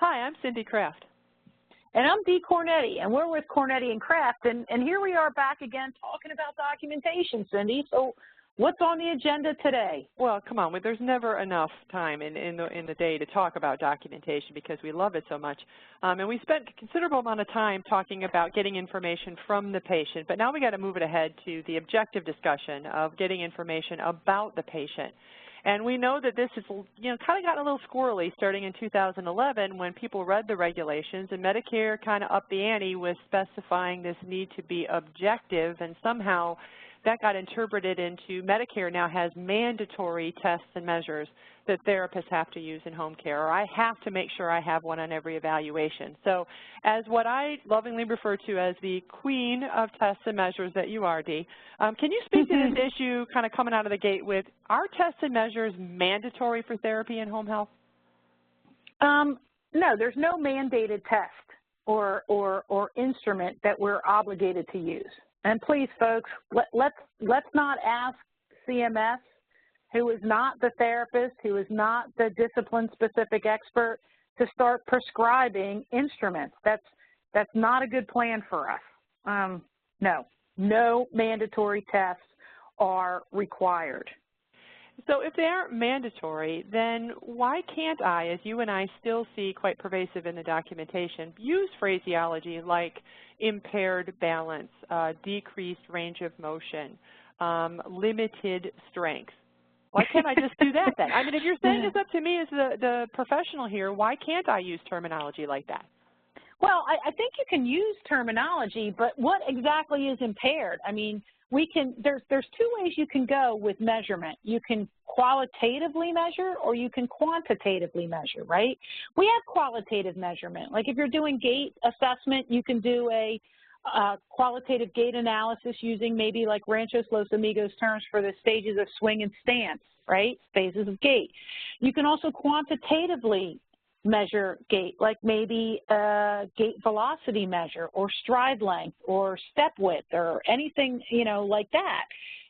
Hi, I'm Cindy Kraft. And I'm Dee Cornetti, and we're with Cornetti and Kraft, and here we are back again talking about documentation, Cindy. So what's on the agenda today? Well, come on, there's never enough time in the day to talk about documentation because we love it so much. And we spent a considerable amount of time talking about getting information from the patient, but now we got to move it ahead to the objective discussion of getting information about the patient. And we know that this is, kind of gotten a little squirrely starting in 2011 when people read the regulations and Medicare kind of upped the ante with specifying this need to be objective, and somehow that got interpreted into Medicare now has mandatory tests and measures that therapists have to use in home care, or I have to make sure I have one on every evaluation. So as what I lovingly refer to as the queen of tests and measures that you are, Dee, can you speak to this issue kind of coming out of the gate with, are tests and measures mandatory for therapy in home health? No, there's no mandated test or instrument that we're obligated to use. And please, folks, let's not ask CMS, who is not the therapist, who is not the discipline-specific expert, to start prescribing instruments. That's not a good plan for us. No mandatory tests are required. So if they aren't mandatory, then why can't I, as you and I still see quite pervasive in the documentation, use phraseology like impaired balance, decreased range of motion, limited strength? Why can't I just do that then? I mean, if you're saying this up to me as the professional here, why can't I use terminology like that? Well, I think you can use terminology, but what exactly is impaired? I mean, there's two ways you can go with measurement. You can qualitatively measure or you can quantitatively measure, right? We have qualitative measurement. Like if you're doing gait assessment, you can do a qualitative gait analysis using maybe like Ranchos Los Amigos terms for the stages of swing and stance, right? Phases of gait. You can also quantitatively measure gait, like maybe a gait velocity measure or stride length or step width or anything, like that.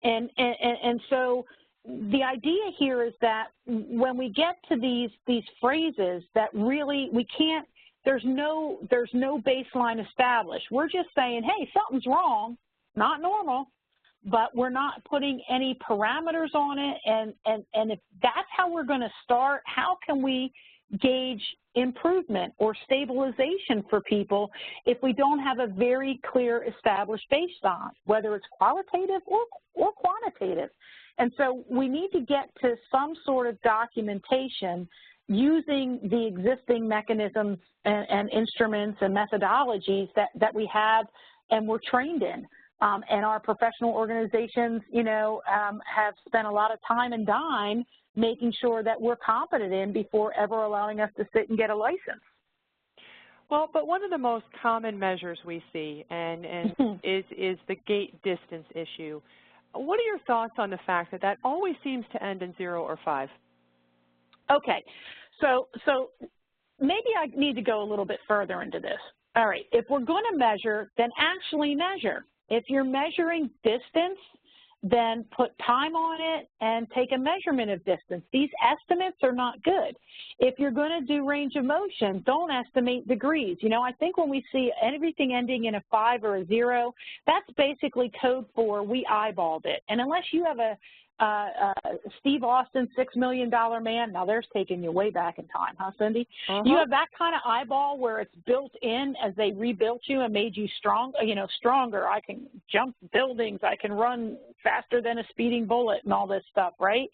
And so the idea here is that when we get to these phrases that really we can't, there's no baseline established. We're just saying, hey, something's wrong, not normal, but we're not putting any parameters on it. And if that's how we're going to start, how can we gauge improvement or stabilization for people if we don't have a very clear established baseline, whether it's qualitative or quantitative? And so we need to get to some sort of documentation using the existing mechanisms and instruments and methodologies that we have and we're trained in. And our professional organizations, have spent a lot of time and dime making sure that we're competent in before ever allowing us to sit and get a license. Well, but one of the most common measures we see and is the gait distance issue. What are your thoughts on the fact that always seems to end in 0 or 5? Okay, so maybe I need to go a little bit further into this. All right, if we're going to measure, then actually measure. If you're measuring distance, then put time on it and take a measurement of distance. These estimates are not good. If you're going to do range of motion, don't estimate degrees. I think when we see everything ending in a 5 or a 0, that's basically code for we eyeballed it. And unless you have a Steve Austin $6 million man, now there's taking you way back in time, huh, Cindy? You have that kind of eyeball where it's built in as they rebuilt you and made you stronger. I can jump buildings, I can run faster than a speeding bullet and all this stuff, right?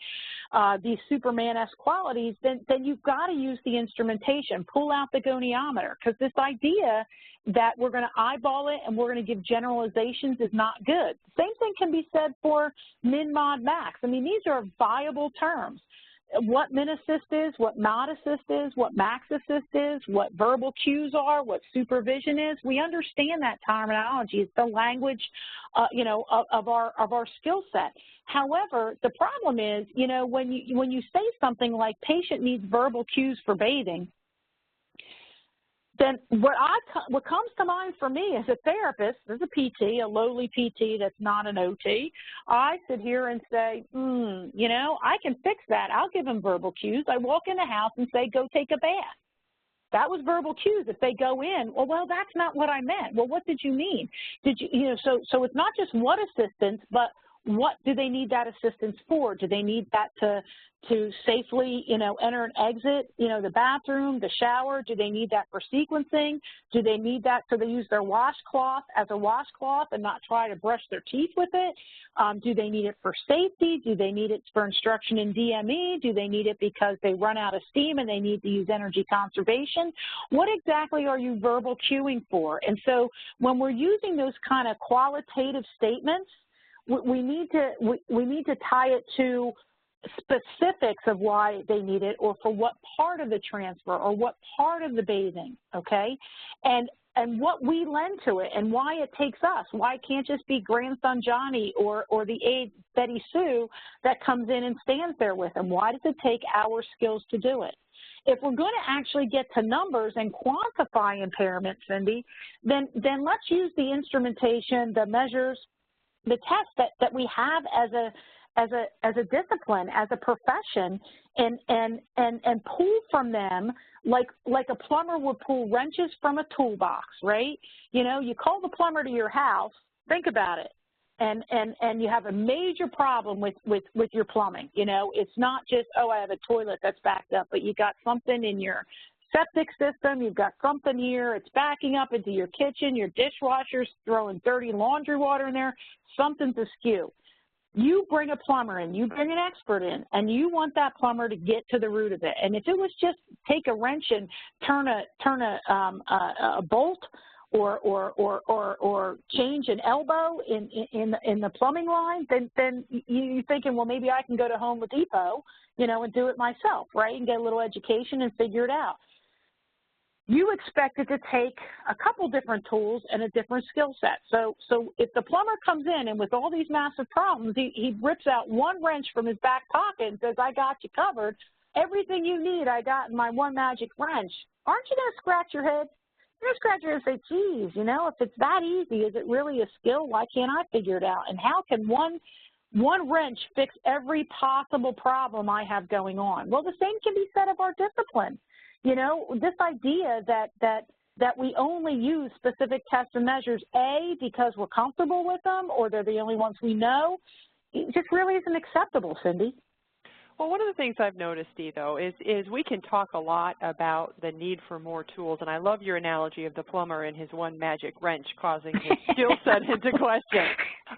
These Superman-esque qualities, then you've got to use the instrumentation. Pull out the goniometer, because this idea that we're going to eyeball it and we're going to give generalizations is not good. Same thing can be said for min, mod, max. I mean, these are viable terms. What min assist is, what mod assist is, what max assist is, what verbal cues are, what supervision is. We understand that terminology. It's the language, of our skill set. However, the problem is, when you say something like patient needs verbal cues for bathing, then what comes to mind for me as a therapist, as a PT, a lowly PT that's not an OT, I sit here and say, I can fix that. I'll give him verbal cues. I walk in the house and say, go take a bath. That was verbal cues. If they go in, well, that's not what I meant. Well, what did you mean? Did you, so it's not just what assistance, but what do they need that assistance for? Do they need that to safely, enter and exit, the bathroom, the shower? Do they need that for sequencing? Do they need that so they use their washcloth as a washcloth and not try to brush their teeth with it? Do they need it for safety? Do they need it for instruction in DME? Do they need it because they run out of steam and they need to use energy conservation? What exactly are you verbal cueing for? And so when we're using those kind of qualitative statements, we need to tie it to specifics of why they need it, or for what part of the transfer, or what part of the bathing, okay? And what we lend to it, and why it takes us. Why it can't just be grandson Johnny or the aide Betty Sue that comes in and stands there with them. Why does it take our skills to do it? If we're going to actually get to numbers and quantify impairment, Cindy, then let's use the instrumentation, the measures, the tests that we have as a discipline, as a profession, and pull from them like a plumber would pull wrenches from a toolbox, right? You call the plumber to your house, think about it, and you have a major problem with your plumbing. It's not just, oh, I have a toilet that's backed up, but you got something in your septic system, you've got something here, it's backing up into your kitchen, your dishwasher's throwing dirty laundry water in there, something's askew. You bring a plumber in, you bring an expert in, and you want that plumber to get to the root of it. And if it was just take a wrench and turn a bolt or change an elbow in the plumbing line, then you're thinking, well, maybe I can go to Home Depot, and do it myself, right, and get a little education and figure it out. You expect it to take a couple different tools and a different skill set. So if the plumber comes in and with all these massive problems, he rips out one wrench from his back pocket and says, I got you covered. Everything you need, I got in my one magic wrench. Aren't you going to scratch your head? You're going to scratch your head and say, geez, if it's that easy, is it really a skill? Why can't I figure it out? And how can one wrench fix every possible problem I have going on? Well, the same can be said of our discipline. This idea that we only use specific tests and measures, A, because we're comfortable with them or they're the only ones we know, it just really isn't acceptable, Cindy. Well, one of the things I've noticed, Dee, though, is we can talk a lot about the need for more tools, and I love your analogy of the plumber and his one magic wrench causing his skill set into question.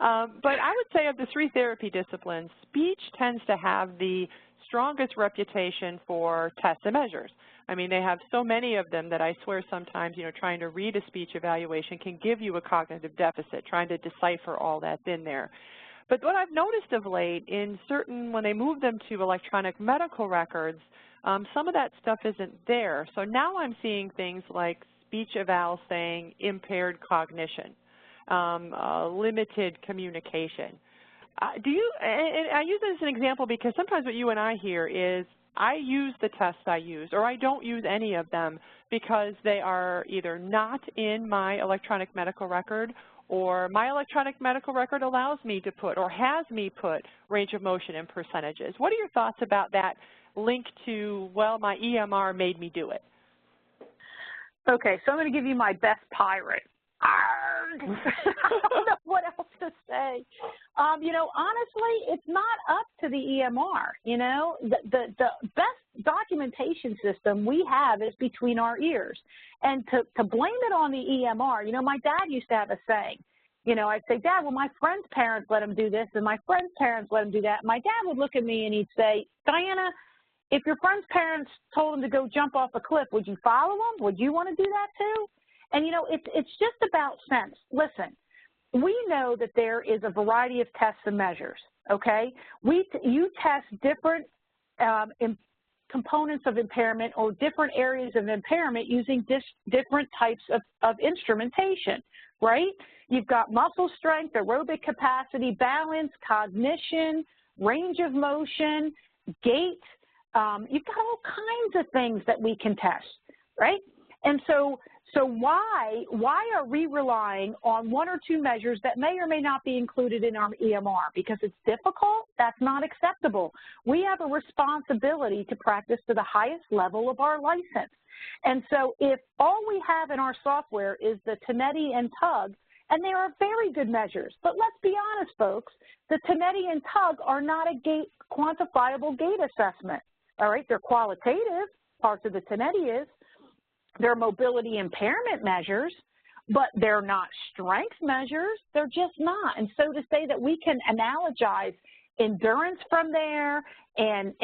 But I would say of the 3 therapy disciplines, speech tends to have the strongest reputation for tests and measures. I mean, they have so many of them that I swear sometimes, trying to read a speech evaluation can give you a cognitive deficit, trying to decipher all that's in there. But what I've noticed of late when they move them to electronic medical records, some of that stuff isn't there. So now I'm seeing things like speech eval saying impaired cognition, limited communication. I use this as an example because sometimes what you and I hear is, I use the tests I use, or I don't use any of them because they are either not in my electronic medical record, or my electronic medical record allows me to put or has me put range of motion and percentages. What are your thoughts about that link to, well, my EMR made me do it? Okay, so I'm going to give you my best pirate. I don't know what else to say. Honestly, it's not up to the EMR. The best documentation system we have is between our ears. And to blame it on the EMR, my dad used to have a saying. I'd say, Dad, well, my friend's parents let him do this, and my friend's parents let him do that. My dad would look at me and he'd say, Diana, if your friend's parents told him to go jump off a cliff, would you follow them? Would you want to do that too? And, it's just about sense. Listen, we know that there is a variety of tests and measures, okay? You test different components of impairment or different areas of impairment using different types of instrumentation, right? You've got muscle strength, aerobic capacity, balance, cognition, range of motion, gait. You've got all kinds of things that we can test, right? And so why are we relying on 1 or 2 measures that may or may not be included in our EMR? Because it's difficult? That's not acceptable. We have a responsibility to practice to the highest level of our license. And so if all we have in our software is the Tinetti and Tug, and they are very good measures, but let's be honest, folks, the Tinetti and Tug are not a quantifiable gait assessment, all right? They're qualitative, parts of the Tinetti is. They're mobility impairment measures, but they're not strength measures. They're just not. And so to say that we can analogize endurance from there and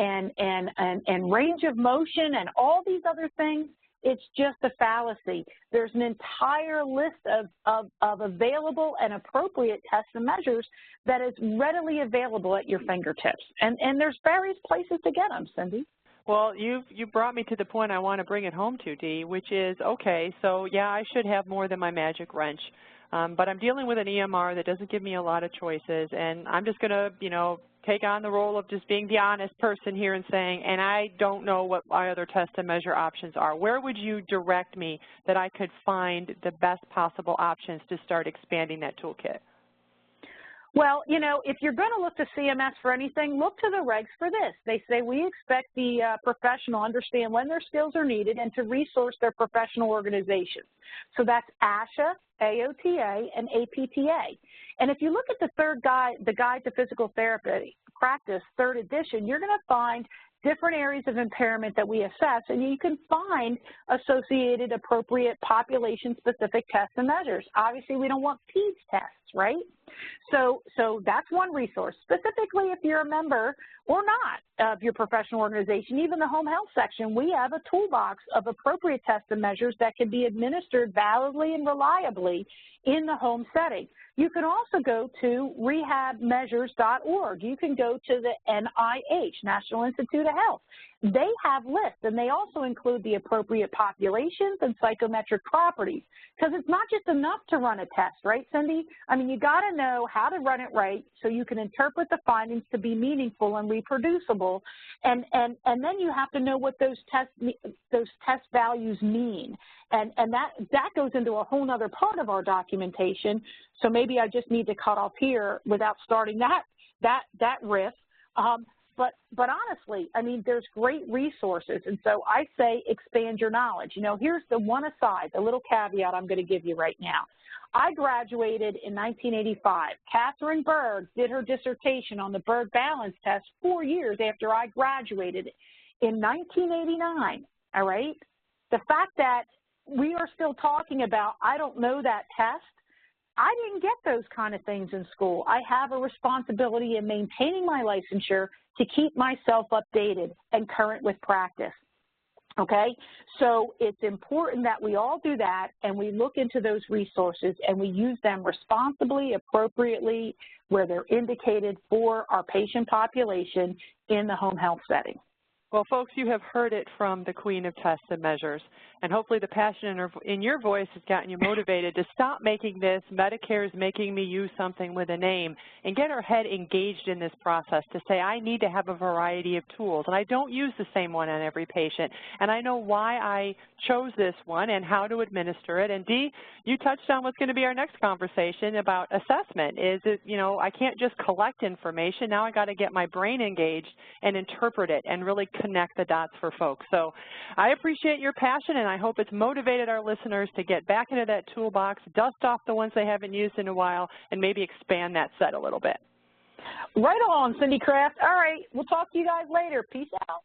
range of motion and all these other things, it's just a fallacy. There's an entire list of available and appropriate tests and measures that is readily available at your fingertips. And there's various places to get them, Cindy. Well, you brought me to the point I want to bring it home to, Dee, which is, okay, so yeah, I should have more than my magic wrench, but I'm dealing with an EMR that doesn't give me a lot of choices, and I'm just going to, take on the role of just being the honest person here and saying, and I don't know what my other test and measure options are. Where would you direct me that I could find the best possible options to start expanding that toolkit? Well, if you're going to look to CMS for anything, look to the regs for this. They say we expect the professional to understand when their skills are needed and to resource their professional organizations. So that's ASHA, AOTA, and APTA. And if you look at the third guide, the Guide to Physical Therapy Practice, third edition, you're going to find different areas of impairment that we assess, and you can find associated appropriate population-specific tests and measures. Obviously, we don't want PEDS tests, right? So that's one resource. Specifically, if you're a member or not of your professional organization, even the home health section, we have a toolbox of appropriate tests and measures that can be administered validly and reliably in the home setting. You can also go to rehabmeasures.org. You can go to the NIH, National Institute of Health. They have lists, and they also include the appropriate populations and psychometric properties, because it's not just enough to run a test, right, Cindy? I mean, you got to know how to run it right so you can interpret the findings to be meaningful and reproducible, and then you have to know what those test values mean. And that goes into a whole other part of our documentation. So maybe I just need to cut off here without starting that riff. But honestly, I mean, there's great resources. And so I say expand your knowledge. Here's the one aside, the little caveat I'm going to give you right now. I graduated in 1985. Catherine Berg did her dissertation on the Berg Balance Test 4 years after I graduated in 1989, all right? The fact that we are still talking about, I don't know that test, I didn't get those kind of things in school. I have a responsibility in maintaining my licensure to keep myself updated and current with practice, okay? So it's important that we all do that and we look into those resources and we use them responsibly, appropriately, where they're indicated for our patient population in the home health setting. Well, folks, you have heard it from the queen of tests and measures, and hopefully the passion in your voice has gotten you motivated to stop making this Medicare is making me use something with a name and get our head engaged in this process to say I need to have a variety of tools, and I don't use the same one on every patient, and I know why I chose this one and how to administer it. And Dee, you touched on what's going to be our next conversation about assessment. Is it, I can't just collect information. Now I got to get my brain engaged and interpret it and really connect the dots for folks. So I appreciate your passion, and I hope it's motivated our listeners to get back into that toolbox, dust off the ones they haven't used in a while, and maybe expand that set a little bit. Right on, Cindy Kraft. All right, we'll talk to you guys later. Peace out.